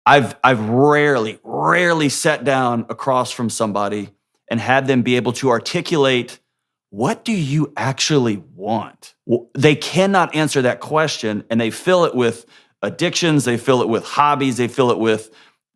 I've rarely sat down across from somebody and had them be able to articulate, what do you actually want? Well, they cannot answer that question, and they fill it with addictions, they fill it with hobbies, they fill it with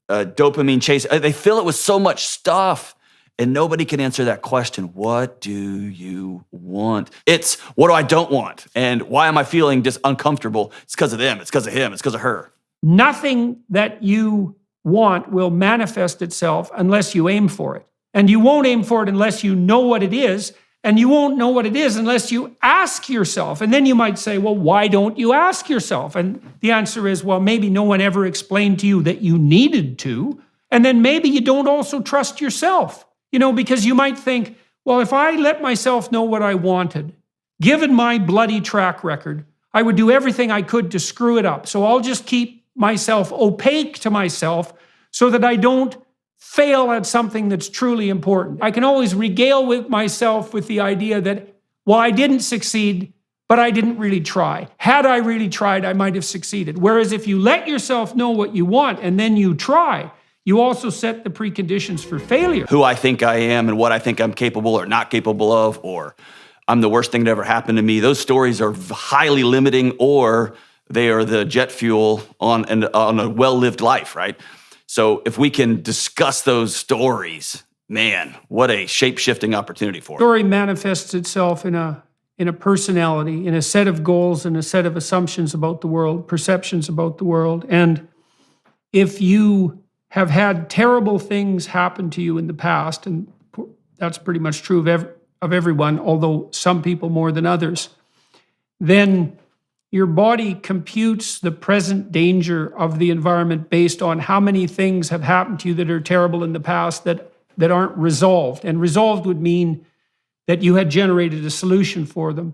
dopamine chase. They fill it with so much stuff, and nobody can answer that question. What do you want? It's, what do I don't want? And why am I feeling just uncomfortable? It's because of them, it's because of him, it's because of her. Nothing that you want will manifest itself unless you aim for it. And you won't aim for it unless you know what it is. And you won't know what it is unless you ask yourself. And then you might say, well, why don't you ask yourself? And the answer is, well, maybe no one ever explained to you that you needed to. And then maybe you don't also trust yourself. Because you might think, well, if I let myself know what I wanted, given my bloody track record, I would do everything I could to screw it up. So I'll just keep myself opaque to myself so that I don't fail at something that's truly important. I can always regale with myself with the idea that, well, I didn't succeed, but I didn't really try. Had I really tried, I might have succeeded. Whereas if you let yourself know what you want and then you try, you also set the preconditions for failure. Who I think I am and what I think I'm capable or not capable of, or I'm the worst thing that ever happened to me. Those stories are highly limiting, or they are the jet fuel on a well-lived life, right? So if we can discuss those stories, man, what a shape-shifting opportunity for us. Story manifests itself in a personality, in a set of goals, and a set of assumptions about the world, perceptions about the world. And if you have had terrible things happen to you in the past, and that's pretty much true of everyone, although some people more than others, then your body computes the present danger of the environment based on how many things have happened to you that are terrible in the past that aren't resolved. And resolved would mean that you had generated a solution for them.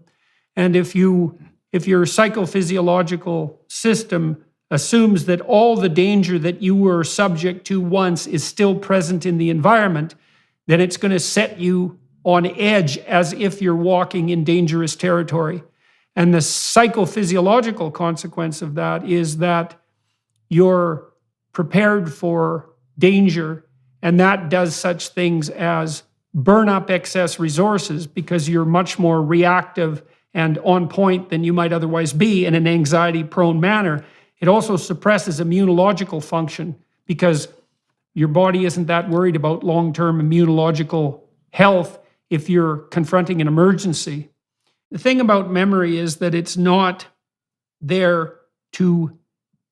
And if your psychophysiological system assumes that all the danger that you were subject to once is still present in the environment, then it's going to set you on edge as if you're walking in dangerous territory. And the psychophysiological consequence of that is that you're prepared for danger, and that does such things as burn up excess resources because you're much more reactive and on point than you might otherwise be in an anxiety-prone manner. It also suppresses immunological function because your body isn't that worried about long-term immunological health if you're confronting an emergency. The thing about memory is that it's not there to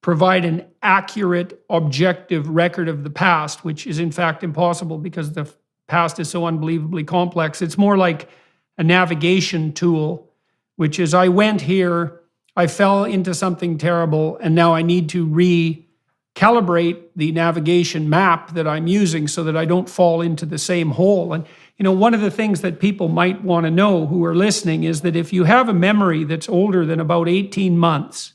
provide an accurate, objective record of the past, which is in fact impossible because the past is so unbelievably complex. It's more like a navigation tool, which is, I went here, I fell into something terrible, and now I need to recalibrate the navigation map that I'm using so that I don't fall into the same hole. And one of the things that people might want to know who are listening is that if you have a memory that's older than about 18 months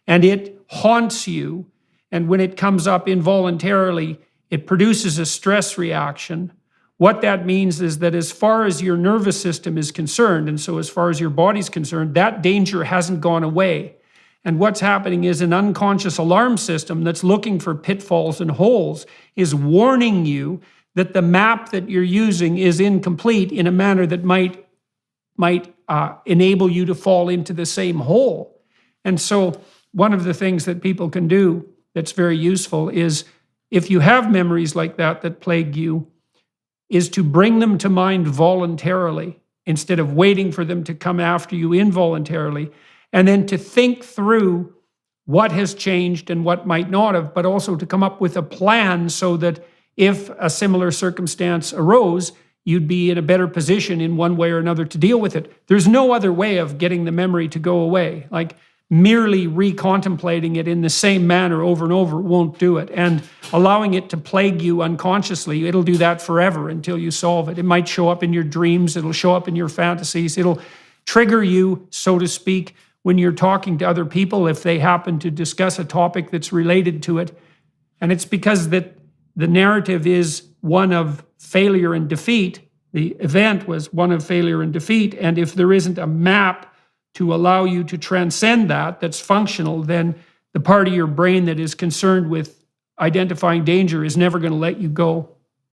and it haunts you, and when it comes up involuntarily, it produces a stress reaction, what that means is that as far as your nervous system is concerned, and so as far as your body's concerned, that danger hasn't gone away. And what's happening is an unconscious alarm system that's looking for pitfalls and holes is warning you that the map that you're using is incomplete in a manner that might enable you to fall into the same hole. And so one of the things that people can do that's very useful is, if you have memories like that plague you, is to bring them to mind voluntarily instead of waiting for them to come after you involuntarily, and then to think through what has changed and what might not have, but also to come up with a plan so that if a similar circumstance arose, you'd be in a better position in one way or another to deal with it. There's no other way of getting the memory to go away. Like merely recontemplating it in the same manner over and over won't do it. And allowing it to plague you unconsciously, it'll do that forever until you solve it. It might show up in your dreams, it'll show up in your fantasies, it'll trigger you, so to speak, when you're talking to other people if they happen to discuss a topic that's related to it. And it's because that the narrative is one of failure and defeat. The event was one of failure and defeat. And if there isn't a map to allow you to transcend that, that's functional, then the part of your brain that is concerned with identifying danger is never going to let you go.